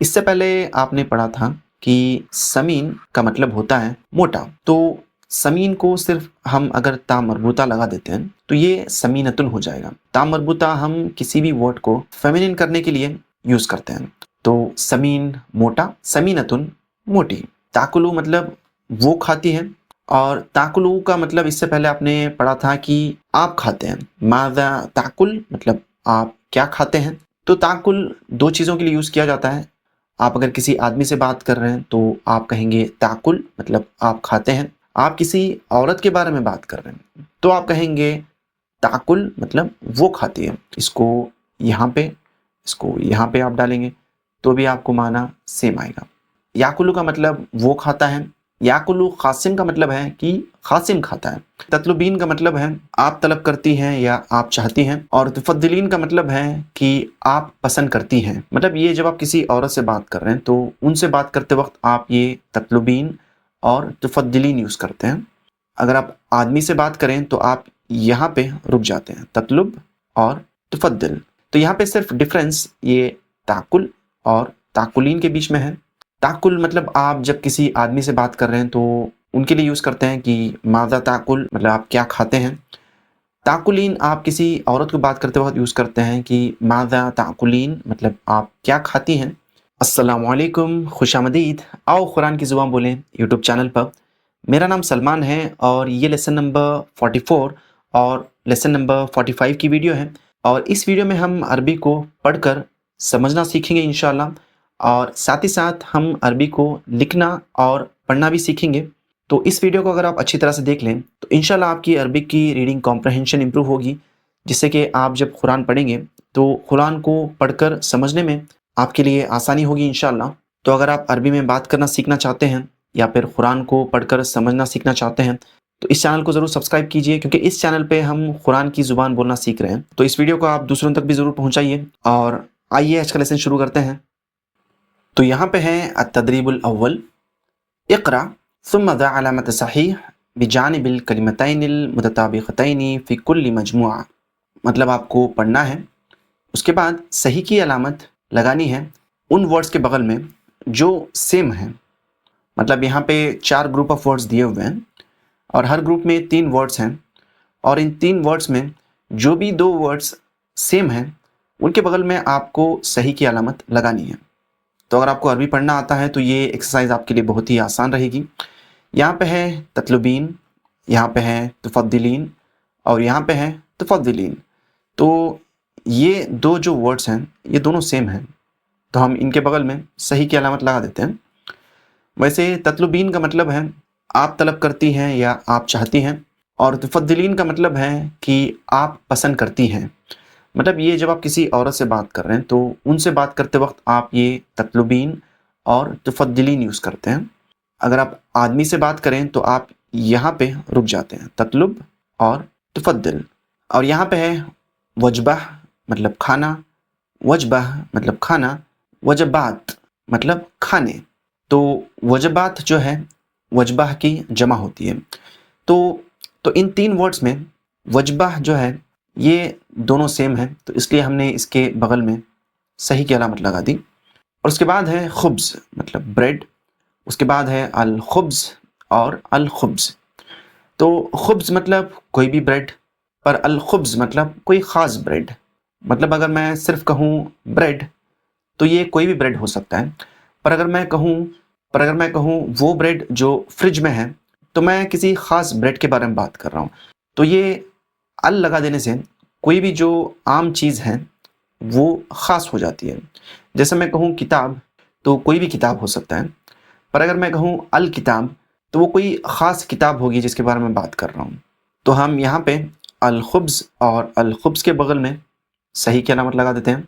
इससे पहले आपने पढ़ा था कि समीन का मतलब होता है मोटा। तो समीन को सिर्फ हम अगर ता मरबूता लगा देते हैं तो ये समीनतुन हो जाएगा। ता मरबूता हम किसी भी वर्ड को फेमिनिन करने के लिए यूज करते हैं। तो समीन मोटा, समीनतुन मोटी। ताकुलू मतलब वो खाती है, और ताकुलू का मतलब इससे पहले आपने पढ़ा था कि आप खाते हैं। माज़ा ताकुल मतलब आप क्या खाते हैं। तो ताकुल दो चीज़ों के लिए यूज़ किया जाता है। आप अगर किसी आदमी से बात कर रहे हैं तो आप कहेंगे ताकुल मतलब आप खाते हैं। आप किसी औरत के बारे में बात कर रहे हैं तो आप कहेंगे ताकुल मतलब वो खाती है। इसको यहाँ पे आप डालेंगे तो भी आपको माना सेम आएगा। याकुलू का मतलब वो खाता है। याकुलू खासिम का मतलब है कि खासिम खाता है। ततलुबीन का मतलब है आप तलब करती हैं या आप चाहती हैं। और तुफद्दिलीन का मतलब है कि आप पसंद करती हैं। मतलब ये जब आप किसी औरत से बात कर रहे हैं तो उनसे बात करते वक्त आप ये ततलुबीन और तुफद्दिलीन यूज़ करते हैं। अगर आप आदमी से बात करें तो आप यहाँ पे रुक जाते हैं, ततलुब और तुफद्दिल। तो यहाँ पे सिर्फ डिफरेंस ये ताकुल और ताकुलीन के बीच में है। ताकुल मतलब आप जब किसी आदमी से बात कर रहे हैं तो उनके लिए यूज़ करते हैं कि माज़ा ताकुल मतलब आप क्या खाते हैं। ताकुलीन आप किसी औरत को बात करते वक्त यूज़ करते हैं कि माज़ा ताकुलीन मतलब आप क्या खाती हैं। अस्सलामुअलैकुम, खुशामदीद। आओ कुरान की ज़ुबान बोलें यूट्यूब चैनल पर। मेरा नाम सलमान है और ये लेसन नंबर 44 और लेसन नंबर 45 की वीडियो है। और इस वीडियो में हम अरबी को पढ़कर समझना सीखेंगे इंशाल्लाह, और साथ ही साथ हम अरबी को लिखना और पढ़ना भी सीखेंगे। तो इस वीडियो को अगर आप अच्छी तरह से देख लें तो इंशाल्लाह आपकी अरबी की रीडिंग कॉम्प्रहेंशन इंप्रूव होगी, जिससे कि आप जब कुरान पढ़ेंगे तो कुरान को पढ़कर समझने में आपके लिए आसानी होगी इंशाल्लाह। तो अगर आप अरबी में बात करना सीखना चाहते हैं या फिर कुरान को पढ़कर समझना सीखना चाहते हैं तो इस चैनल को ज़रूर सब्सक्राइब कीजिए, क्योंकि इस चैनल पे हम कुरान की ज़ुबान बोलना सीख रहे हैं। तो इस वीडियो को आप दूसरों तक भी ज़रूर पहुंचाइए। और आइए आज का लेसन शुरू करते हैं। तो यहाँ पे है अत-तदरीबुल अव्वल। इक़रा सुम्मा ज़ा अलामत सहीह बिजानिबिल कलिमतैनिल मुतताबिक़तैनि फ़ी कुल्लि मजमुआ। मतलब आपको पढ़ना है, उसके बाद सही की अलामत लगानी है उन वर्ड्स के बगल में जो सेम हैं। मतलब यहाँ पे 4 ग्रुप ऑफ वर्ड्स दिए हुए हैं और हर ग्रुप में 3 वर्ड्स हैं, और इन 3 वर्ड्स में जो भी 2 वर्ड्स सेम हैं उनके बगल में आपको सही की अलामत लगानी है। तो अगर आपको अरबी पढ़ना आता है तो ये एक्सरसाइज आपके लिए बहुत ही आसान रहेगी। यहाँ पे है ततलुबीन, यहाँ पे है तुफद्दिलीन और यहाँ पे है तुफद्दिलीन। तो ये दो जो वर्ड्स हैं ये दोनों सेम हैं, तो हम इनके बगल में सही की अलामत लगा देते हैं। वैसे ततलुबीन का मतलब है आप तलब करती हैं या आप चाहती हैं, और तुफद्दिलीन का मतलब है कि आप पसंद करती हैं। मतलब ये जब आप किसी औरत से बात कर रहे हैं तो उनसे बात करते वक्त आप ये ततलुबीन और तुफद्दिलीन यूज़ करते हैं। अगर आप आदमी से बात करें तो आप यहाँ पे रुक जाते हैं, ततलुब और तुफद्दिल। और यहाँ पे है वजबह मतलब खाना, वजबह मतलब खाना, वजबात मतलब खाने। तो वजबात जो है वजबाह की जमा होती है। तो इन 3 वर्ड्स में वजबाह जो है ये दोनों सेम है, तो इसलिए हमने इसके बगल में सही की अलामत लगा दी। और उसके बाद है खुब्ज़ मतलब ब्रेड, उसके बाद है अल खुब्ज़ और अल खुब्ज़। तो खुब्ज़ मतलब कोई भी ब्रेड, पर अल खुब्ज़ मतलब कोई ख़ास ब्रेड। मतलब अगर मैं सिर्फ कहूँ ब्रेड तो ये कोई भी ब्रेड हो सकता है, पर अगर मैं कहूँ वो ब्रेड जो फ्रिज में है तो मैं किसी ख़ास ब्रेड के बारे में बात कर रहा हूँ। तो ये अल लगा देने से कोई भी जो आम चीज़ है वो ख़ास हो जाती है। जैसे मैं कहूँ किताब तो कोई भी किताब हो सकता है, पर अगर मैं कहूँ अल किताब तो वो कोई ख़ास किताब होगी जिसके बारे में बात कर रहा हूँ। तो हम यहाँ पे अल खुब्ज़ और अल खुब्ज़ के बगल में सही की अलामत लगा देते हैं।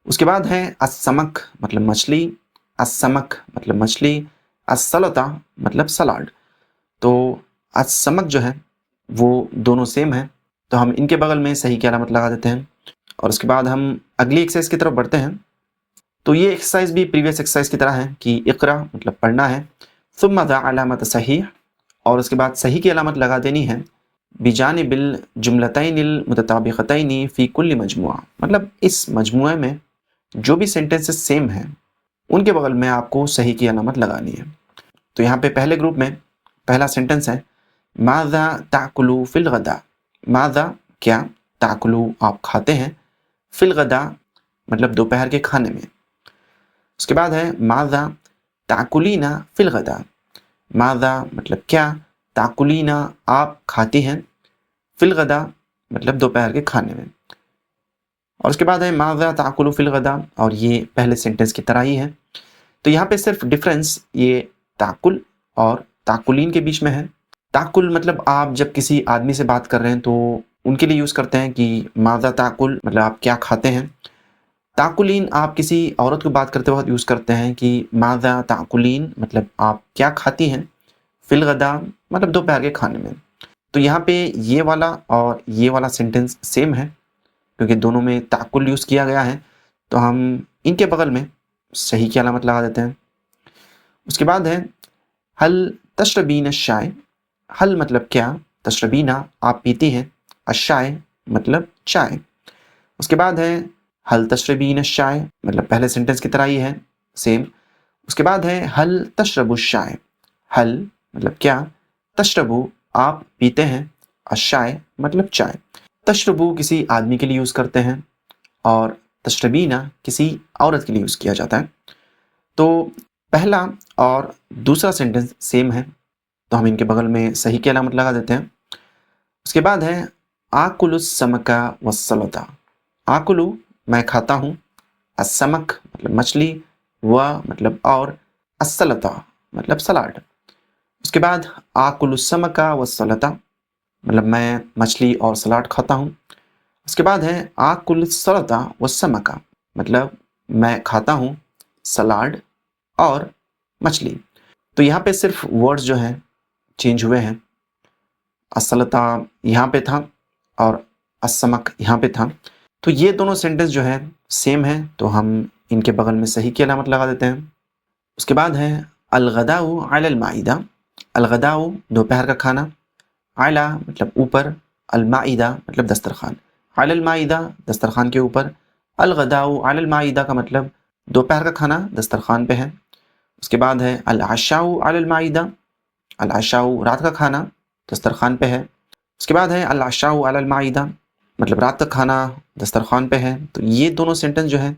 उसके बाद है अस्समक मतलब मछली, अस्समक मतलब मछली, अस्सलता मतलब सलाड। तो अस्समक जो है वो दोनों सेम है, तो हम इनके बगल में सही की अलामत लगा देते हैं। और उसके बाद हम अगली एक्सरसाइज की तरफ बढ़ते हैं। तो ये एक्सरसाइज भी प्रीवियस एक्सरसाइज की तरह है कि इक़रा मतलब पढ़ना है, सुम्मा ज़ा अलामत सही, और उसके बाद सही की अलामत लगा देनी है बिजानिबिल जुमलतैनिल मुतताबिक़तैनि फ़ी कुल्लि मजमुआ। मतलब इस मजमुए में जो भी सेंटेंसेस सेम हैं उनके बगल में आपको सही की अलामत लगानी है। तो यहाँ पे पहले ग्रुप में पहला सेंटेंस है माज़ा ताकुलू फिल गदा। माज़ा क्या, ताकुलू आप खाते हैं, फिल गदा मतलब दोपहर के खाने में। उसके बाद है माज़ा ताकुलीना फिल गदा। माज़ा मतलब क्या, ताकुलीना आप खाती हैं, फिल गदा मतलब दोपहर के खाने में। और उसके बाद है माज़ा ताकुलू फिल गदा, और ये पहले सेंटेंस की तरह ही है। तो यहाँ पे सिर्फ डिफरेंस ये ताकुल और ताकुलीन के बीच में है। ताकुल मतलब आप जब किसी आदमी से बात कर रहे हैं तो उनके लिए यूज़ करते हैं कि माज़ा ताकुल मतलब आप क्या खाते हैं। ताकुलीन आप किसी औरत को बात करते वक्त यूज़ करते हैं कि माज़ा ताकुलीन मतलब आप क्या खाती हैं, फिल गदा मतलब दोपहर के खाने में। तो यहाँ पे ये वाला और ये वाला सेंटेंस सेम है क्योंकि दोनों में ताकुल यूज़ किया गया है, तो हम इनके बगल में सही की अलामत लगा देते हैं। उसके बाद है हल तशरबीन शाय। हल मतलब क्या, तशरबीना आप पीती हैं, अशाय मतलब चाय। उसके बाद है हल तशरबीन शाय मतलब पहले सेंटेंस की तरह ही है, सेम। उसके बाद है हल तशरबु शाय। हल मतलब क्या, तशरबु आप पीते हैं, अशाय मतलब चाय। तशरबु किसी आदमी के लिए यूज़ करते हैं और तशरबीना किसी औरत के लिए यूज़ किया जाता है। तो पहला और दूसरा सेंटेंस सेम है, तो हम इनके बगल में सही की अलामत लगा देते हैं। उसके बाद है आकुलुस समका वस्सलता। आकुलु मैं खाता हूँ, असमक मतलब मछली, व मतलब और, अस्सलता मतलब सलाड। उसके बाद आकुलुस समका वस्सलता मतलब मैं मछली और सलाद खाता हूँ। उसके बाद है आकुलुस सलता वस्समका मतलब मैं खाता हूँ सलाद और मछली। तो यहाँ पे सिर्फ वर्ड्स जो हैं चेंज हुए हैं। असलता यहाँ पे था और असमक यहाँ पे था। तो ये दोनों सेंटेंस जो है सेम है, तो हम इनके बगल में सही की अलामत लगा देते हैं। उसके बाद है अलगदाउ अलल माइदा। अलगदाउ दोपहर का खाना, आला मतलब ऊपर, अलमाइदा मतलब दस्तरखान। अलल माइदा दस्तरखान के ऊपर, अलगदाउ अलल माइदा का मतलब दोपहर का खाना दस्तरखान पे है। उसके बाद है अल आशाउ अलल माइदा। अल आशाउ रात का खाना दस्तरखान पे है। उसके बाद है अल आशाउ अलल माइदा मतलब रात का खाना दस्तरखान पे है। तो ये दोनों सेंटेंस जो है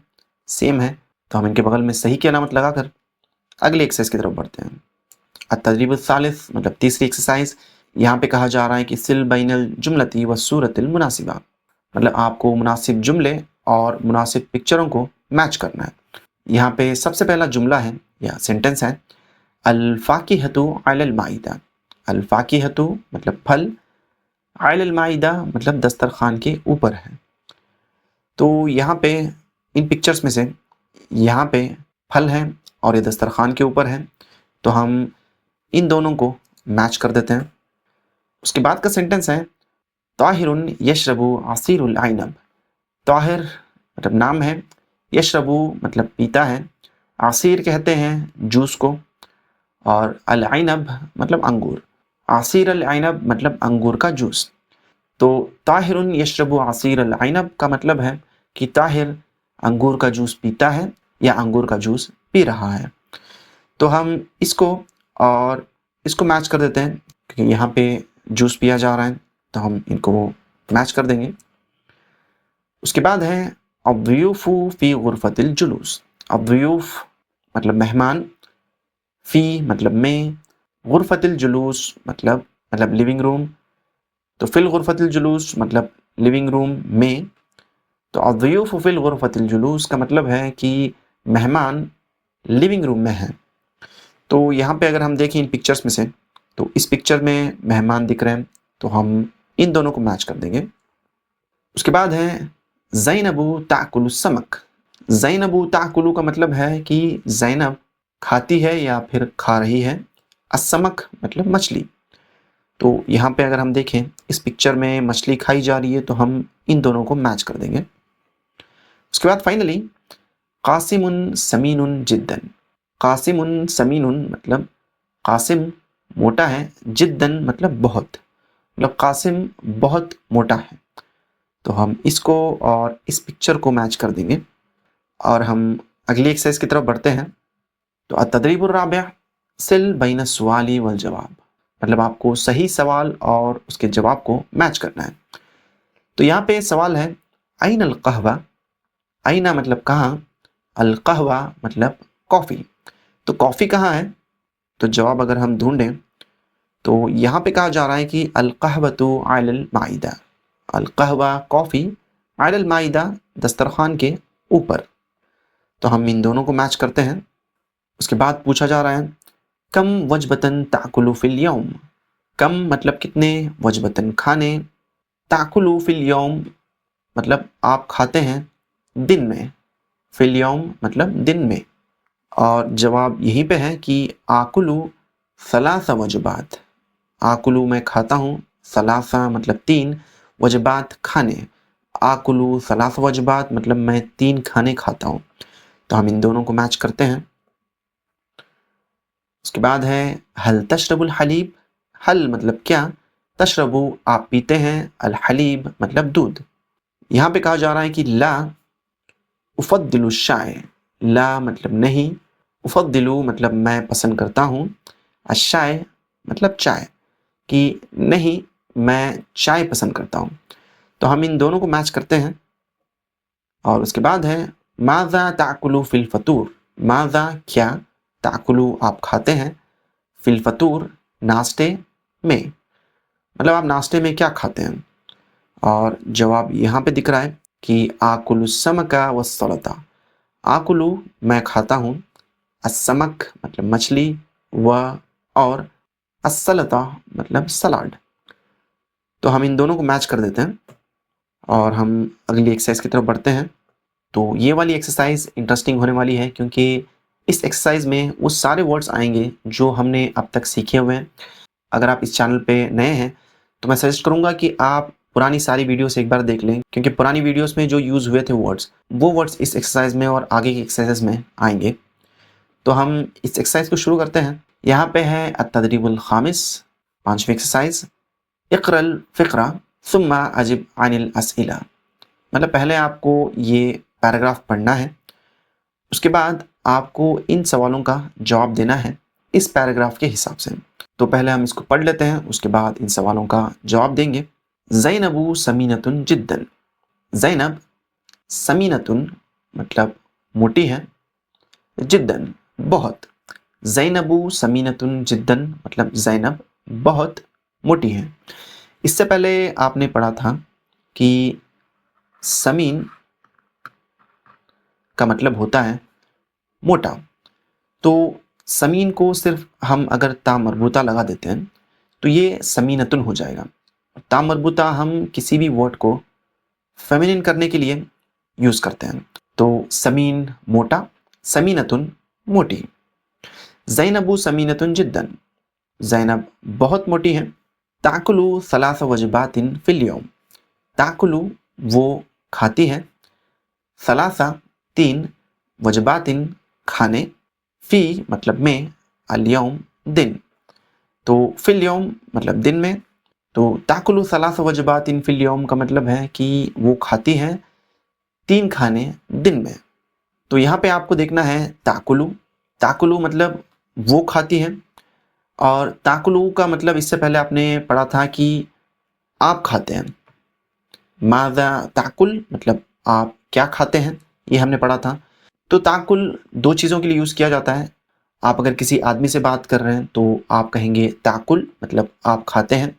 सेम है, तो हम इनके बगल में सही की अलामत लगाकर अगले एक्सरसाइज की तरफ बढ़ते हैं। अतदरीब सालिस मतलब तीसरी एक्सरसाइज। यहाँ पे कहा जा रहा है कि सिल बैनल जुमलती व सूरतिल मुनासिबा मतलब आपको मुनासिब जुमले और मुनासिब पिक्चरों को मैच करना है। यहाँ पे सबसे पहला जुमला है या सेंटेंस है अल फाकिहतु अलल माइदा। अल फाकिहतु मतलब फल, अलल माइदा मतलब दस्तरखान के ऊपर है। तो यहाँ पे इन पिक्चर्स में से यहाँ पे फल है और ये दस्तरखान के ऊपर है, तो हम इन दोनों को मैच कर देते हैं। उसके बाद का सेंटेंस है ताहिरुन यशरबु आसीरुल आइनब। ताहिर मतलब नाम है, यशरबु मतलब पीता है, आसीर कहते हैं जूस को, और अल आइनब मतलब अंगूर। आसीर अल आइनब मतलब अंगूर का जूस। तो ताहिरुन यशरबु आसीर अल आइनब का मतलब है कि ताहिर अंगूर का जूस पीता है या अंगूर का जूस पी रहा है। तो हम इसको और इसको मैच कर देते हैं क्योंकि यहाँ पे जूस पिया जा रहा है, तो हम इनको मैच कर देंगे। उसके बाद है अव्यूफू फी गुरफतिल जुलूस। अव्यूफ मतलब मेहमान, फी मतलब में, गुरफतिल जुलूस मतलब लिविंग रूम। तो फिल गुरफतिल जुलूस मतलब लिविंग रूम में। तो अव्यूफ फिल गुरफतिल जुलूस का मतलब है कि मेहमान लिविंग रूम में है। तो यहाँ पे अगर हम देखें इन पिक्चर्स में से, तो इस पिक्चर में मेहमान दिख रहे हैं, तो हम इन दोनों को मैच कर देंगे। उसके बाद है ज़ैनबु ताकुलु समक। ज़ैनबु ताकुलु का मतलब है कि ज़ैनब खाती है या फिर खा रही है, असमक मतलब मछली। तो यहाँ पे अगर हम देखें इस पिक्चर में मछली खाई जा रही है, तो हम इन दोनों को मैच कर देंगे। उसके बाद फाइनली कासिमुन समीनुन जिद्दन। कासिमुन समीनुन मतलब कासिम मोटा है, जिद्दन मतलब बहुत, मतलब कासिम बहुत मोटा है। तो हम इसको और इस पिक्चर को मैच कर देंगे और हम अगली एक्सरसाइज की तरफ बढ़ते हैं। तो अतदरीबुर राबिअ सिल बैन सुवाली वल जवाब, मतलब आपको सही सवाल और उसके जवाब को मैच करना है। तो यहाँ पे सवाल है अइन अल कहवा, अइना मतलब कहाँ, अल कहवा मतलब कॉफ़ी, तो कॉफ़ी कहाँ है। तो जवाब अगर हम ढूंढें तो यहाँ पे कहा जा रहा है कि अल कहवतु अलल माइदा, अल कहवा कॉफ़ी, अलल माइदा दस्तरखान के ऊपर। तो हम इन दोनों को मैच करते हैं। उसके बाद पूछा जा रहा है कम वजबतन ताकुलु फिल यौम, कम मतलब कितने, वजबतन खाने, ताकुलु फिल यौम मतलब आप खाते हैं दिन में, फिल यौम मतलब दिन में। और जवाब यहीं पे है कि आकुलु सलासा वजबात, आकुलू मैं खाता हूँ, सलासा मतलब 3, वजबात खाने, आकुलू सलासा वजबात मतलब मैं 3 खाने खाता हूँ। तो हम इन दोनों को मैच करते हैं। उसके बाद है हल तशरबुल हलीब, हल मतलब क्या, तशरबु आप पीते हैं, अल हलीब मतलब दूध। यहाँ पे कहा जा रहा है कि ला उफद्दिलु शाय, ला मतलब नहीं, उफद्दिलु मतलब मैं पसंद करता हूँ, अशाय मतलब चाय, कि नहीं मैं चाय पसंद करता हूँ। तो हम इन दोनों को मैच करते हैं। और उसके बाद है माज़ा ताकुलु फिल फतूर, माज़ा क्या, ताकुलु आप खाते हैं, फिल फतूर नाश्ते में, मतलब आप नाश्ते में क्या खाते हैं। और जवाब यहाँ पे दिख रहा है कि आकुलु समका व सलता, आकुलु मैं खाता हूँ, असमक मतलब मछली, व और असलता मतलब सलाड। तो हम इन दोनों को मैच कर देते हैं और हम अगली एक्सरसाइज की तरफ बढ़ते हैं। तो ये वाली एक्सरसाइज इंटरेस्टिंग होने वाली है क्योंकि इस एक्सरसाइज में वो सारे वर्ड्स आएंगे जो हमने अब तक सीखे हुए हैं। अगर आप इस चैनल पे नए हैं तो मैं सजेस्ट करूंगा कि आप पुरानी सारी वीडियोस एक बार देख लें, क्योंकि पुरानी वीडियोस में जो यूज़ हुए थे वर्ड्स, वो वर्ड्स इस एक्सरसाइज में और आगे की एक्सरसाइज में आएंगे। तो हम इस एक्सरसाइज को शुरू करते हैं। यहाँ पे है अत-तदरीबुल खामिस, 5वीं एक्सरसाइज, इक़रल फ़िक़रा सुम्मा अजिब अनिल अस्इला, मतलब पहले आपको ये पैराग्राफ पढ़ना है, उसके बाद आपको इन सवालों का जवाब देना है इस पैराग्राफ के हिसाब से। तो पहले हम इसको पढ़ लेते हैं, उसके बाद इन सवालों का जवाब देंगे। ज़ैनबु समीनतुन जिद्दन, ज़ैनब समीनतुन मतलब मोटी है, जिद्दन बहुत, ज़ैनबु समीनतुन जिद्दन मतलब ज़ैनब बहुत मोटी है। इससे पहले आपने पढ़ा था कि समीन का मतलब होता है मोटा, तो समीन को सिर्फ हम अगर ता मरबूता लगा देते हैं तो ये समीनतुन हो जाएगा। ता मरबूता हम किसी भी वर्ड को फेमिनिन करने के लिए यूज़ करते हैं। तो समीन मोटा, समीनतुन मोटी। ज़ैनबु समीनतुन जिद्दन, ज़ैनब बहुत मोटी है। ताकुलु सलासा वजबातिन फिल यौम, ताकुलु वो खाती है, सलासा 3, वजबातिन खाने, फ़ी मतलब में, अल यौम दिन, तो फिल यौम मतलब दिन में। तो ताकुलु सलासा वजबातिन फिल यौम का मतलब है कि वो खाती है 3 खाने दिन में। तो यहाँ पे आपको देखना है ताकुलु, ताकुलु मतलब वो खाती है, और ताकुलु का मतलब इससे पहले आपने पढ़ा था कि आप खाते हैं। माज़ा ताकुल मतलब आप क्या खाते हैं, ये हमने पढ़ा था। तो ताकुल 2 चीज़ों के लिए यूज़ किया जाता है। आप अगर किसी आदमी से बात कर रहे हैं तो आप कहेंगे ताकुल मतलब आप खाते हैं।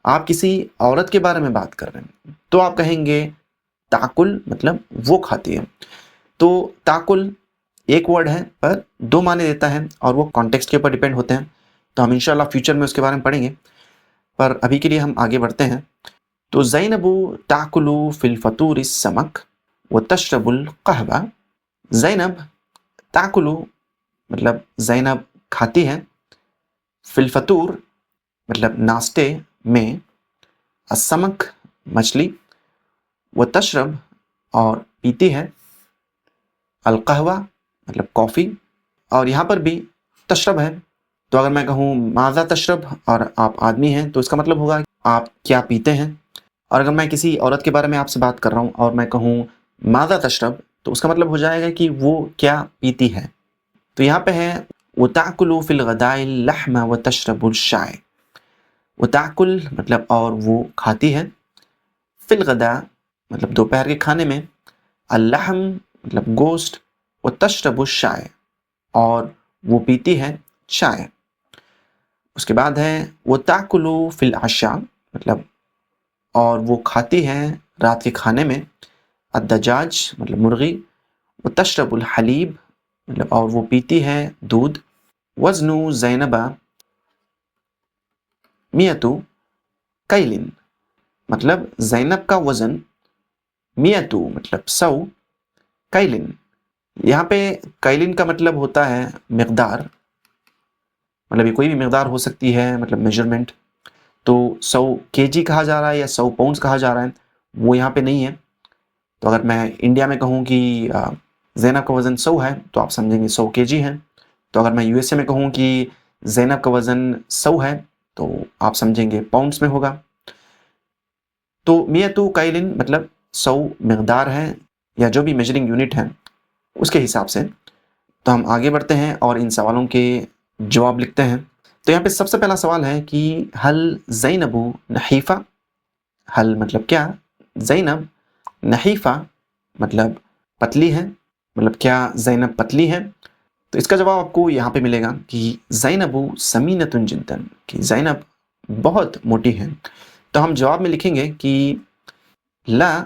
आप किसी औरत के बारे में बात कर रहे हैं तो आप कहेंगे ताकुल मतलब वो खाती है। तो ताकुल एक वर्ड है पर 2 माने देता है और वो कॉन्टेक्स्ट के ऊपर डिपेंड होते हैं। तो हम इंशाल्लाह फ्यूचर में उसके बारे में पढ़ेंगे, पर अभी के लिए हम आगे बढ़ते हैं। तो ज़ैनबु ताकुलु फिल फतूर समक व तशरबुल कहवा, ज़ैनब ताकुलु मतलब ज़ैनब खाती है, फिल फतूर मतलब नाश्ते में, असमक मछली, व तशरब और पीती है, अल कहवा मतलब कॉफ़ी, और यहाँ पर भी तशरब है। तो अगर मैं कहूँ माज़ा तशरब और आप आदमी हैं तो इसका मतलब होगा आप क्या पीते हैं। और अगर मैं किसी औरत के बारे में आपसे बात कर रहा हूँ और मैं कहूँ माज़ा तशरब तो उसका मतलब हो जाएगा कि वो क्या पीती है। तो यहाँ पे है वताकुलु फिल गदाइल लहमा व तशरबुल शाय। वताकुल मतलब और वो खाती है, फिल गदा मतलब दोपहर के खाने में, अल्लहम मतलब गोश्त, व तशरबुल शाय और वो पीती है चाय। उसके बाद है वताकुलु फिल आशा मतलब और वो खाती है रात के खाने में, अद्दजाज मतलब मुर्गी, व तशरबुल हलीब मतलब और वो पीती है दूध, वज़नु ज़ैनबा मियतु कैलिन मतलब ज़ैनब का वज़न, मियतु मतलब 100, कैलिन यहाँ पे कैलिन का मतलब होता है मिक़दार, मतलब ये कोई भी मिक़दार हो सकती है, मतलब मेजरमेंट। तो 100 केजी कहा जा रहा है या 100 पाउंड्स कहा जा रहा है, वो यहाँ पे नहीं है। तो अगर मैं इंडिया में कहूँ कि ज़ैनब का वज़न 100 है तो आप समझेंगे 100 केजी है। तो अगर मैं यूएसए में कहूँ कि ज़ैनब का वज़न 100 है तो आप समझेंगे पाउंड्स में होगा। तो मियतु कैलिन मतलब 100 मिक़दार है या जो भी मेजरिंग यूनिट है उसके हिसाब से। तो हम आगे बढ़ते हैं और इन सवालों के जवाब लिखते हैं। तो यहाँ पे सबसे पहला सवाल है कि हल ज़ैनबु नहीफ़ा, हल मतलब क्या, ज़ैनब, नहीफ़ा मतलब पतली है, मतलब क्या ज़ैनब पतली है। तो इसका जवाब आपको यहाँ पे मिलेगा कि ज़ैनबु समीनतुन जिद्दन, कि ज़ैनब बहुत मोटी है। तो हम जवाब में लिखेंगे कि ला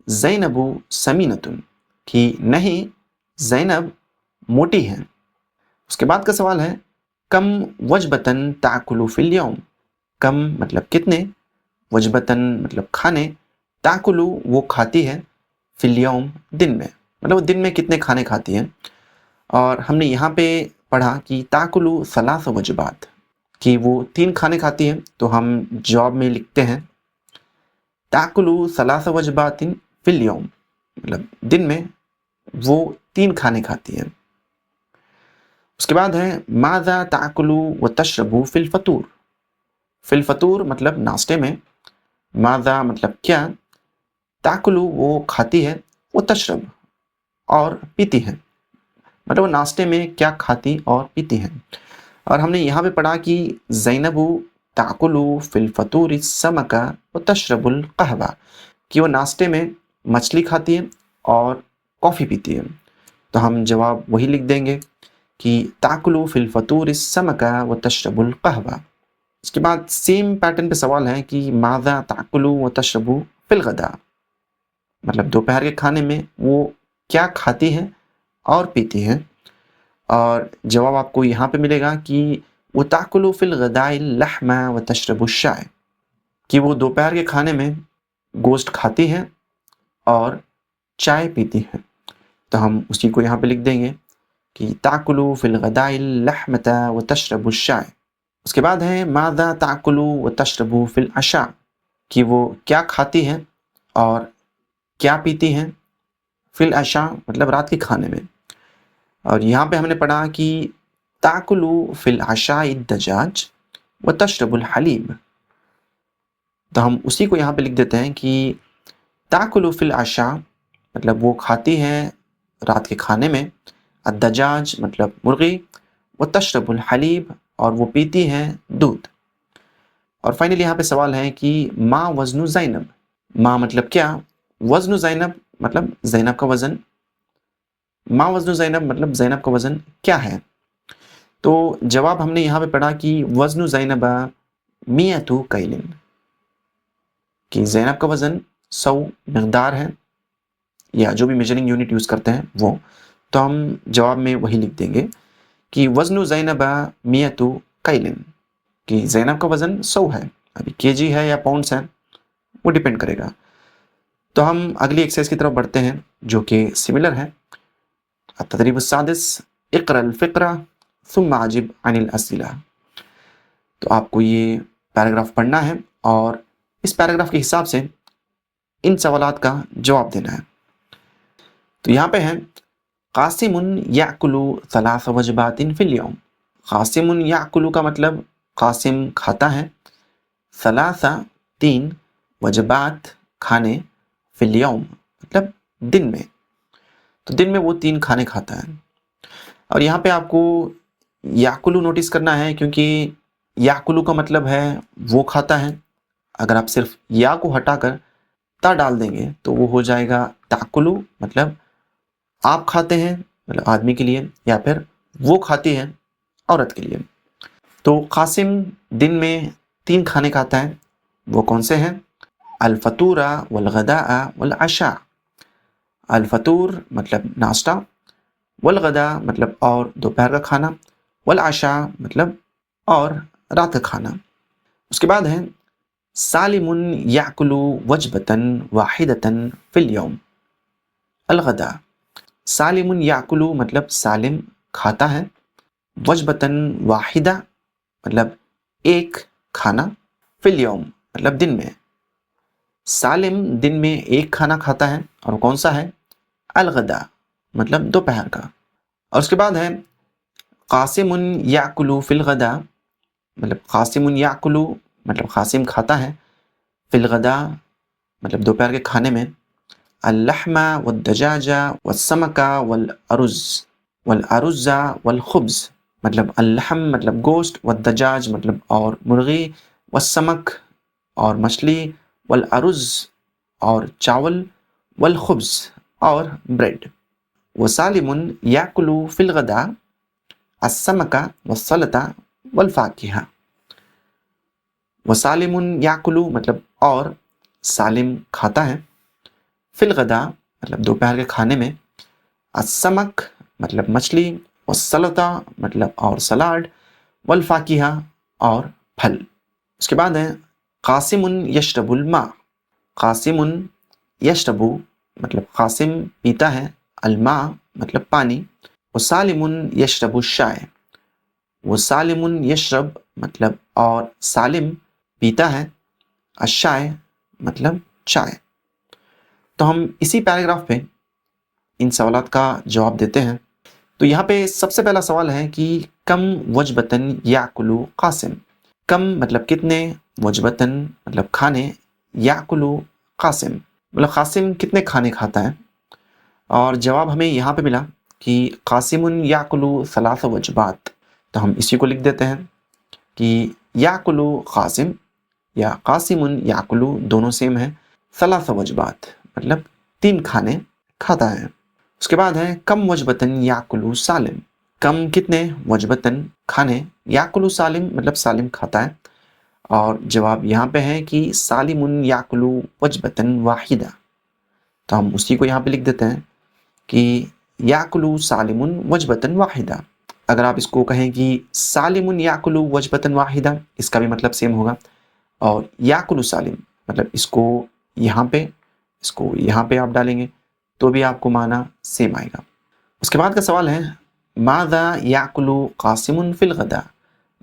ज़ैनबु समीनतुन, कि नहीं ज़ैनब मोटी है। उसके बाद का सवाल है कम वजबतन ताकुलु फिल यौम, कम मतलब कितने, वजबतन मतलब खाने, ताकुलु वो खाती है, फिल यौम दिन में मतलब वो दिन में कितने खाने खाती है। और हमने यहाँ पे पढ़ा कि ताकुलु सलास वजबात, कि वो 3 खाने खाती है। तो हम जवाब में लिखते हैं ताकुलु सलास वजबातिन फिल यौम, मतलब दिन में वो 3 खाने खाती है। उसके बाद है माज़ा ताकुलु व तशरबु फिल फतूर, फिल फतूर मतलब नाश्ते में, माज़ा मतलब क्या, ताकुलु वो खाती है, वो तशरब और पीती है, मतलब वो नाश्ते में क्या खाती और पीती है। और हमने यहाँ पे पढ़ा कि ज़ैनबु ताकुलु फिल फतूर समका व तशरबुल कहवा, कि वो नाश्ते में मछली खाती है और कॉफ़ी पीती है। तो हम जवाब वही लिख देंगे कि ताकुलु फिल फतूर समका व तशरबुल कहवा। इसके बाद सेम पैटर्न पे सवाल है कि माज़ा ताकुलु व तशरबु फिल गदा, मतलब दोपहर के खाने में वो क्या खाती है और पीती है। और जवाब आपको यहाँ पे मिलेगा कि वो ताकुलु फिल गदाइल लहमा व तशरबु शाय, कि वो दोपहर के खाने में गोश्त खाती है और चाय पीती है। तो हम उसी को यहाँ पे लिख देंगे कि ताकुलु फिल गदाइल लहमता व तशरबु शाय। उसके बाद है माज़ा ताकुलु व तशरबु फिल अशा, कि वो क्या खाती है और क्या पीती हैं, फिल अशा मतलब रात के खाने में। और यहाँ पे हमने पढ़ा कि ताकुलु फिल अशाई दजाज व तशरबुल हलीब। तो हम उसी को यहाँ पे लिख देते हैं कि ताकुलु फिल अशा मतलब वो खाती है रात के खाने में, अद्दजाज मतलब मुर्गी, व तशरबुल हलीब और वो पीती है दूध। और फाइनली यहाँ पे सवाल है कि माँ वज़नु ज़ैनब, माँ मतलब क्या, वज़नु ज़ैनब मतलब ज़ैनब का वज़न, माँ वज़नु ज़ैनब मतलब ज़ैनब का वज़न क्या है। तो जवाब हमने यहाँ पे पढ़ा कि वज़नु ज़ैनबा मियतु कैलिन, कि ज़ैनब का वज़न 100 मिक़दार है या जो भी मेजरिंग यूनिट यूज़ करते हैं वो। तो हम जवाब में वही लिख देंगे कि वज़नु ज़ैनबा मियतु कैलिन, कि ज़ैनब का वज़न 100 है। अभी केजी है या पाउंड्स है वो डिपेंड करेगा। तो हम अगली एक्सरसाइज की तरफ बढ़ते हैं जो कि सिमिलर है। तदरीब सादिस इक़रल फ़िक़रा सुम्मा अजिब अनिल असिला। तो आपको ये पैराग्राफ पढ़ना है और इस पैराग्राफ के हिसाब से इन सवालात का जवाब देना है। तो यहाँ पे है क़ासिमुन याकुलु सलास वजबातिन फिल यौम। क़ासिमुन याकुलु का मतलब क़ासिम खाता है, सलासा 3, वजबात खाने, फिल यौम मतलब दिन में। तो दिन में वो 3 खाने खाता है। और यहाँ पे आपको याकुलू नोटिस करना है, क्योंकि याकुलू का मतलब है वो खाता है। अगर आप सिर्फ या को हटाकर ता डाल देंगे तो वो हो जाएगा ताकुलू, मतलब आप खाते हैं, मतलब आदमी के लिए, या फिर वो खाती है औरत के लिए। तो कासिम दिन में 3 खाने खाता है, वो कौन से हैं? अल-फतूरा वल-गदाअ वल-अशा। अल-फतूर मतलब नाश्ता, वल-गदा मतलब और दोपहर का खाना, वल-अशा मतलब और रात का खाना। उसके बाद है सालिमुन याकुलु वजबतन वाहिदतन फिल यौम। अल-गदा, सालिमुन याकुलु मतलब सालिम खाता है, वजबतन वाहिदा मतलब एक खाना, फिल यौम मतलब दिन में। सालिम दिन में एक खाना खाता है, और कौन सा है? अल-गदा मतलब दोपहर का। और उसके बाद है कासिमुन याकुलु फिल गदा, मतलब कासिमुन याकुलु मतलब कासिम खाता है, फिल गदा मतलब दोपहर के खाने में, अल-लहमा वद-दजाजा वस-समका वल-अरुज़ वल-अरुज़्ज़ा वल-खुब्ज़, मतलब अल-लहम मतलब गोश्त, वद-दजाज मतलब और मुर्गी, वस-समक और मछली, वल-अरुज़ और चावल, वल-खुब्ज़ और ब्रेड। वसालिमुन याकुलु फिल गदा अस्समका वस्सलता वल-फाकिहा। वसालिमुन याकुलु मतलब और सालिम खाता है, फिल गदा मतलब दोपहर के खाने में, अस्समक मतलब मछली, वस्सलता मतलब और सलाद, वल-फाकिहा और फल। उसके बाद है कासिमुन यशरबुल मा। कासिमुन यशरबु मतलब कासिम पीता है, अल-मा मतलब पानी, वसालिमुन यशरबु शाय। वसालिमुन यशरब मतलब और सालिम पीता है, अशाय मतलब चाय। तो हम इसी पैराग्राफ पे इन सवालात का जवाब देते हैं। तो यहाँ पे सबसे पहला सवाल है कि कम वजबतन याकुलु कासिम। कम मतलब कितने, वजबतन मतलब खाने, याकुलु कासिम मतलब कासिम कितने खाने खाता है। और जवाब हमें यहाँ पे मिला कि कासिमुन याकुलु सलासा वजबात। तो हम इसी को लिख देते हैं कि याकुलु कासिम या कासिमुन याकुलु दोनों सेम है, सलासा वजबात मतलब 3 खाने खाता है। उसके बाद है कम वजबतन याकुलु सालिम। कम कितने वजबतन खाने, याकुलु सालिम मतलब सालिम खाता है। और जवाब यहाँ पे है कि सालिमुन याकुलु वजबतन वाहिदा। तो हम उसी को यहाँ पे लिख देते हैं कि याकुलु सालिमुन वजबतन वाहिदा। अगर आप इसको कहें कि सालिमुन याकुलु वजबतन वाहिदा, इसका भी मतलब सेम होगा। और याकुलु सालिम मतलब इसको यहाँ पे आप डालेंगे तो भी आपको माना सेम आएगा। उसके बाद का सवाल है माज़ा याकुलु कासिमुन फिल गदा।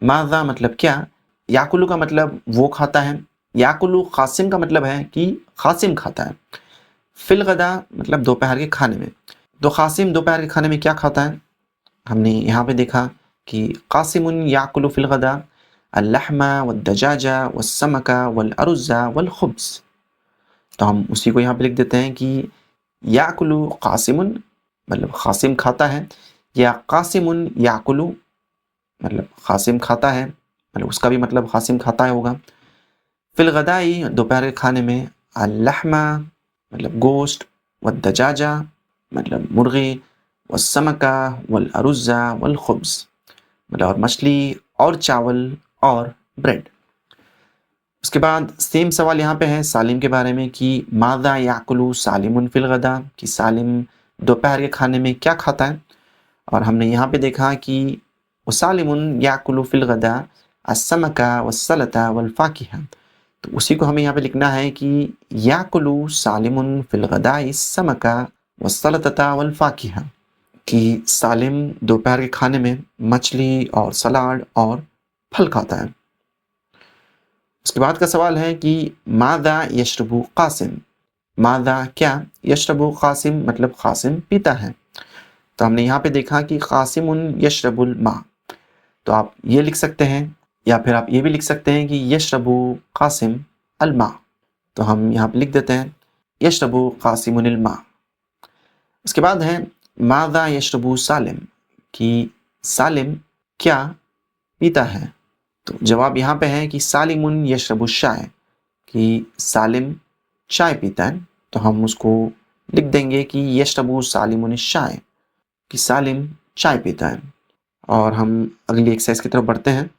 माज़ा मतलब क्या, याकुलु का मतलब वो खाता है, याकुलु कासिम का मतलब है कि कासिम खाता है, फिल गदा मतलब दोपहर के खाने में। तो कासिम दोपहर के खाने में क्या खाता है? हमने यहाँ पे देखा कि कासिमुन याकुलु फिल गदा अल-लहमा वद-दजाजा वस-समका वल-अरुज़्ज़ा वल-खुब्ज़। तो हम उसी को यहाँ पे लिख देते हैं कि याकुलु कासिमुन मतलब कासिम खाता है, या कासिमुन याकुलु मतलब कासिम खाता है, मतलब उसका भी मतलब कासिम खाता है होगा। फिल गदाई दोपहर के खाने में, अल-लहमा मतलब गोश्त, वद-दजाजा मतलब मुर्गी, वस-समका वल-अरुज़्ज़ा वल-खुब्ज़ मतलब और मछली और चावल और ब्रेड। उसके बाद सेम सवाल यहाँ पे है सालिम के बारे में कि माज़ा याकुलु सालिमुन फिल गदा, कि सालिम दोपहर के खाने में क्या खाता है। और हमने यहाँ पे देखा कि वसालिमुन याकुलु फिल गदा अस्समका वस्सलता वल-फाकिहा। तो उसी को हमें यहाँ पे लिखना है कि याकुलु सालिमुन फिल गदाइ समका वस्सलता वल-फाकिहा, कि सालिम दोपहर के खाने में मछली और सलाद और फल खाता है। उसके बाद का सवाल है कि माज़ा यशरबु कासिम। माज़ा क्या, यशरबु कासिम मतलब कासिम पीता है। तो हमने यहाँ पे देखा कि कासिमुन यशरबुल मा। तो आप ये लिख सकते हैं, या फिर आप ये भी लिख सकते हैं कि यशरबु कासिम अल मा। तो हम यहाँ पे लिख देते हैं यशरबु कासिमुन अल मा। उसके बाद है माज़ा यशरबु सालिम, कि सालिम क्या पीता है। तो जवाब यहाँ पे है कि सालिमुन यशरबु चाय, कि सालिम चाय पीता है। तो हम उसको लिख देंगे कि यशरबु सालिमुन चाय, कि सालिम चाय पीता है। और हम अगली एक्सरसाइज की तरफ बढ़ते हैं।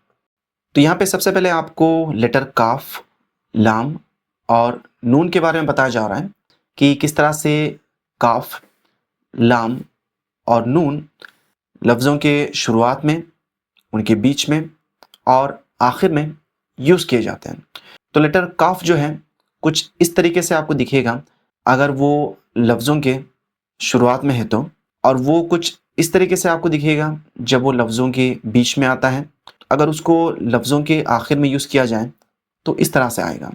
तो यहाँ पे सबसे पहले आपको लेटर काफ, लाम और नून के बारे में बताया जा रहा है कि किस तरह से काफ, लाम और नून लफ्ज़ों के शुरुआत में, उनके बीच में और आखिर में यूज़ किए जाते हैं। तो लेटर काफ जो है कुछ इस तरीके से आपको दिखेगा अगर वो लफ्ज़ों के शुरुआत में है तो, और वो कुछ इस तरीके से आपको दिखेगा जब वो लफ्ज़ों के बीच में आता है। अगर उसको लफ्ज़ों के आखिर में यूज़ किया जाए तो इस तरह से आएगा।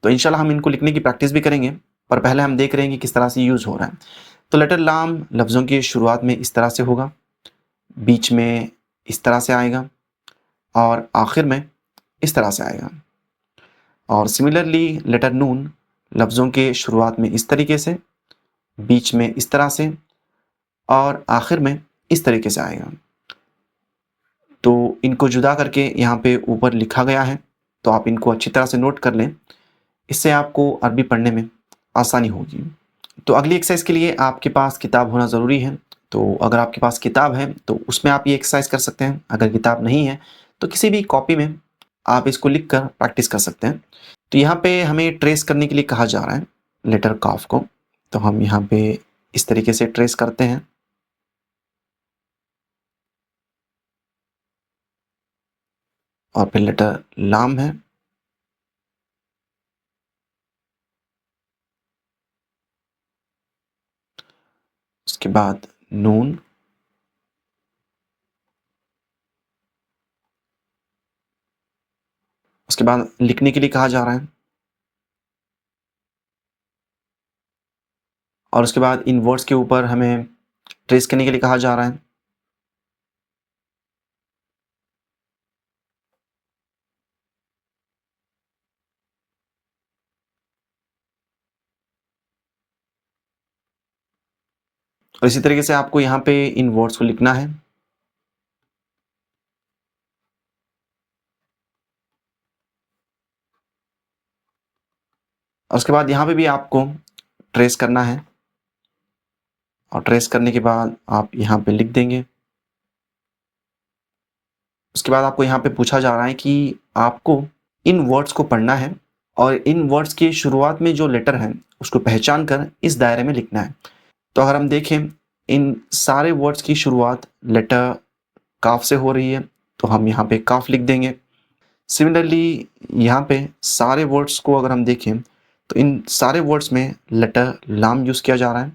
तो इंशाल्लाह हम इनको लिखने की प्रैक्टिस भी करेंगे, पर पहले हम देख रहे हैं कि किस तरह से यूज़ हो रहा है। तो लेटर लाम लफ्ज़ों की शुरुआत में इस तरह से होगा, बीच में इस तरह से आएगा और आखिर में इस तरह से आएगा। और सिमिलरली लेटर नून लफ्ज़ों के शुरुआत में इस तरीके से, बीच में इस तरह से और आखिर में इस तरीके से आएगा। तो इनको जुदा करके यहाँ पे ऊपर लिखा गया है, तो आप इनको अच्छी तरह से नोट कर लें, इससे आपको अरबी पढ़ने में आसानी होगी। तो अगली एक्सरसाइज के लिए आपके पास किताब होना ज़रूरी है। तो अगर आपके पास किताब है तो उसमें आप ये एक्सरसाइज कर सकते हैं। अगर किताब नहीं है तो किसी भी कॉपी में आप इसको लिख कर प्रैक्टिस कर सकते हैं। तो यहाँ पे हमें ट्रेस करने के लिए कहा जा रहा है लेटर काफ को। तो हम यहाँ पे इस तरीके से ट्रेस करते हैं। और फिर लेटर लाम है, उसके बाद नून, उसके बाद लिखने के लिए कहा जा रहा है, और उसके बाद इन वर्ड्स के ऊपर हमें ट्रेस करने के लिए कहा जा रहा है। और इसी तरीके से आपको यहाँ पे इन वर्ड्स को लिखना है। और उसके बाद यहाँ पे भी आपको ट्रेस करना है, और ट्रेस करने के बाद आप यहाँ पे लिख देंगे। उसके बाद आपको यहाँ पे पूछा जा रहा है कि आपको इन वर्ड्स को पढ़ना है और इन वर्ड्स की शुरुआत में जो लेटर है उसको पहचान कर इस दायरे में लिखना है। तो अगर हम देखें इन सारे वर्ड्स की शुरुआत लेटर काफ से हो रही है, तो हम यहाँ पे काफ लिख देंगे। सिमिलरली यहाँ पे सारे वर्ड्स को अगर हम देखें तो इन सारे वर्ड्स में लेटर लाम यूज़ किया जा रहा है,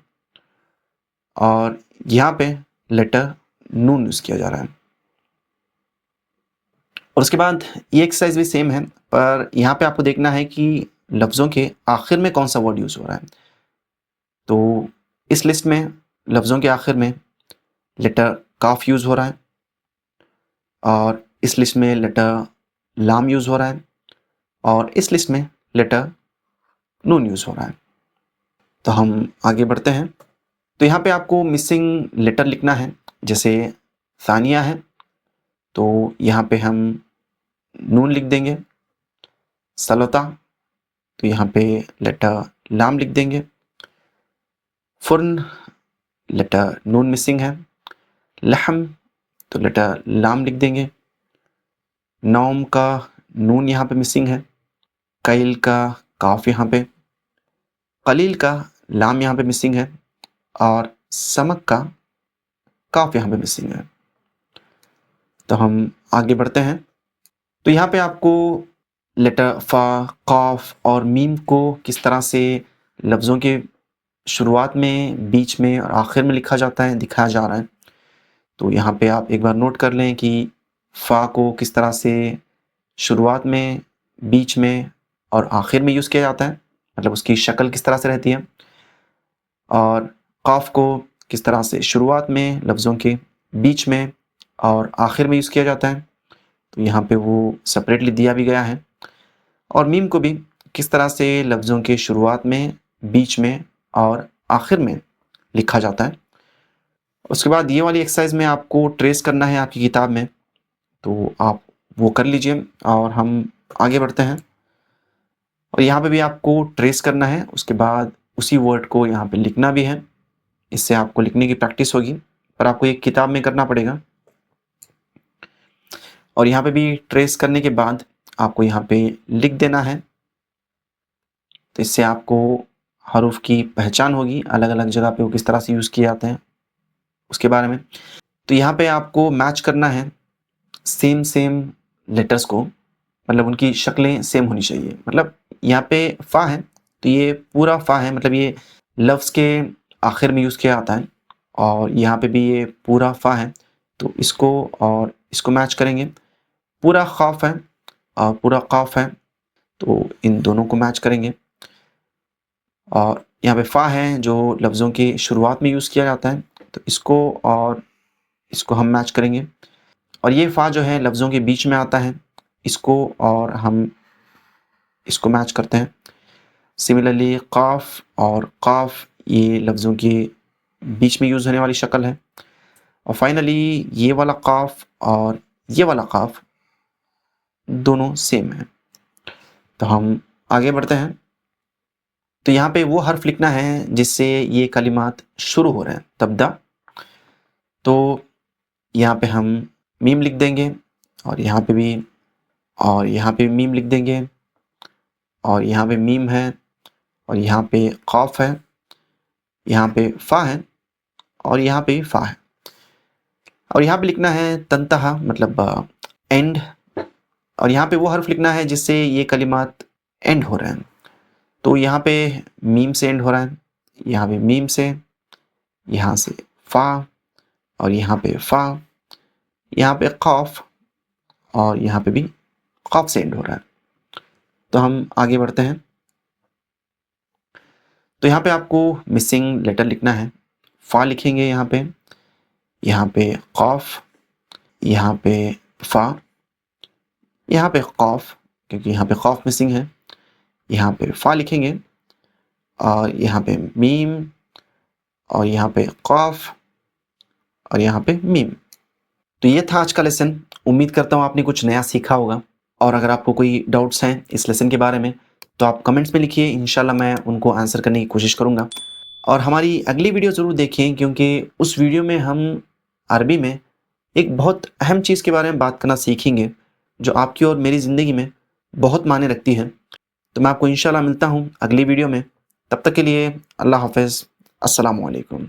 और यहाँ पे लेटर नून यूज़ किया जा रहा है। और उसके बाद ये एक्सरसाइज भी सेम है, पर यहाँ पे आपको देखना है कि लफ्ज़ों के आखिर में कौन सा वर्ड यूज़ हो रहा है। तो इस लिस्ट में लफ्ज़ों के आखिर में लेटर काफ यूज़ हो रहा है, और इस लिस्ट में लेटर लाम यूज़ हो रहा है, और इस लिस्ट में लेटर नून यूज़ हो रहा है। तो हम आगे बढ़ते हैं। तो यहाँ पे आपको मिसिंग लेटर लिखना है। जैसे सानिया है तो यहाँ पे हम नून लिख देंगे। सलोता तो यहाँ पे लेटर लाम लिख देंगे। फुर्न लेटर नून मिसिंग है। लहम तो लेटर लाम लिख देंगे। नौम का नून यहाँ पे मिसिंग है। कैल का काफ यहाँ पे। कलील का लाम यहाँ पे मिसिंग है, और समक का काफ यहाँ पे मिसिंग है। तो हम आगे बढ़ते हैं। तो यहाँ पे आपको लेटर फ़ा, क़ाफ और मीम को किस तरह से लफ्ज़ों के शुरुआत में, बीच में और आखिर में लिखा जाता है दिखाया जा रहा है। तो यहाँ पे आप एक बार नोट कर लें कि फ़ा को किस तरह से शुरुआत में, बीच में और आखिर में यूज़ किया जाता है, मतलब उसकी शक्ल किस तरह से रहती है। और क़ाफ को किस तरह से शुरुआत में, लफ्ज़ों के बीच में और आखिर में यूज़ किया जाता है। तो यहाँ पे वो सेपरेटली दिया भी गया है। और मीम को भी किस तरह से लफ्ज़ों के शुरुआत में, बीच में और आखिर में लिखा जाता है। उसके बाद ये वाली एक्सरसाइज में आपको ट्रेस करना है आपकी किताब में, तो आप वो कर लीजिए और हम आगे बढ़ते हैं। और यहाँ पे भी आपको ट्रेस करना है, उसके बाद उसी वर्ड को यहाँ पे लिखना भी है। इससे आपको लिखने की प्रैक्टिस होगी, पर आपको एक किताब में करना पड़ेगा। और यहाँ पे भी ट्रेस करने के बाद आपको यहाँ पे लिख देना है, तो इससे आपको हरूफ की पहचान होगी, अलग अलग जगह पे वो किस तरह से यूज़ किए जाते हैं उसके बारे में। तो यहाँ पे आपको मैच करना है सेम सेम लेटर्स को, मतलब उनकी शक्लें सेम होनी चाहिए। मतलब यहाँ पे फ़ा है तो ये पूरा फ़ा है, मतलब ये लफ्ज़ के आखिर में यूज़ किया जाता है। और यहाँ पे भी ये पूरा फ़ा है, तो इसको और इसको मैच करेंगे। पूरा ख़ाफ़ है और पूरा क़ाफ़ है, तो इन दोनों को मैच करेंगे। और यहाँ पे फ़ा है जो लफ्ज़ों की शुरुआत में यूज़ किया जाता है, तो इसको और इसको हम मैच करेंगे। और ये फ़ा जो है लफ्ज़ों के बीच में आता है, इसको और हम इसको मैच करते हैं। सिमिलरली क़ाफ़ और क़ाफ़ ये लफ्ज़ों के बीच में यूज़ होने वाली शक्ल है। और फाइनली ये वाला क़ाफ़ और ये वाला क़ाफ़ दोनों सेम हैं। तो हम आगे बढ़ते हैं। तो यहाँ पे वो हर्फ लिखना है जिससे ये कलिमात शुरू हो रहे हैं, तब्दा। तो यहाँ पे हम मीम लिख देंगे और यहाँ पे भी, और यहाँ पे मीम लिख देंगे, और यहाँ पे मीम है, और यहाँ पे क़ाफ़ है, यहाँ पे फ़ा है, और यहाँ पे भी फ़ा है। और यहाँ पे लिखना है तंतहा, मतलब एंड। और यहाँ पे वो हर्फ लिखना है जिससे ये कलिमात एंड हो रहे हैं। तो यहाँ पे मीम से एंड हो रहा है, यहाँ पे मीम से, यहाँ से फ़ा, और यहाँ पे फ़ा, यहाँ पे क़ाफ़, और यहाँ पे भी क़ाफ़ से एंड हो रहा है। तो हम आगे बढ़ते हैं। तो यहाँ पे आपको मिसिंग लेटर लिखना है। फ़ा लिखेंगे यहाँ पे क़ाफ़, यहाँ पे फ़ा, यहाँ पे क़ाफ़, क्योंकि यहाँ पे क़ाफ़ मिसिंग है। यहाँ पे फ़ा लिखेंगे, और यहाँ पे मीम, और यहाँ पे क़ाफ़, और यहाँ पे मीम। तो ये था आज का लेसन। उम्मीद करता हूँ आपने कुछ नया सीखा होगा। और अगर आपको कोई डाउट्स हैं इस लेसन के बारे में तो आप कमेंट्स में लिखिए, इंशाल्लाह मैं उनको आंसर करने की कोशिश करूँगा। और हमारी अगली वीडियो ज़रूर देखिए, क्योंकि उस वीडियो में हम अरबी में एक बहुत अहम चीज़ के बारे में बात करना सीखेंगे, जो आपकी और मेरी ज़िंदगी में बहुत मायने रखती है। तो मैं आपको इंशाल्लाह मिलता हूँ अगली वीडियो में। तब तक के लिए अल्लाह हाफ़िज़। अस्सलामु अलैकुम।